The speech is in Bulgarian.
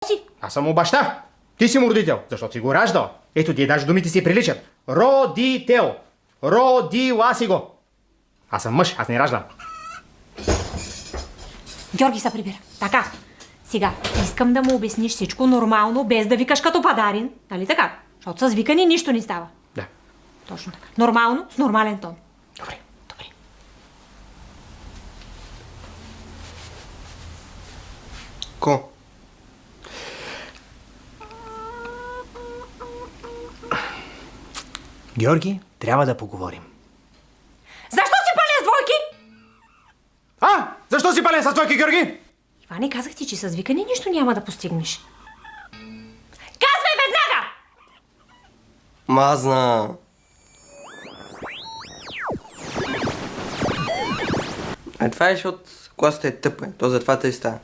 си? Аз съм му баща. Ти си му родител, защото си го раждал. Ето ти даже думите си приличат. Родител. Родила си го. Аз съм мъж, аз не раждам. Георги се прибира. Така. Сега, искам да му обясниш всичко нормално, без да викаш като падарин. Нали така? Защото с викани нищо не става. Да. Точно така. Нормално, с нормален тон. Добре. Добре. Ко? Георги, трябва да поговорим. Защо си пълен с двойки? Защо си пален с двойки, Георги? Иване, казах ти, че с викане нищо няма да постигнеш. Казвай веднага! Мазна. Това е, защото класата е тъпа. То затова тъй става.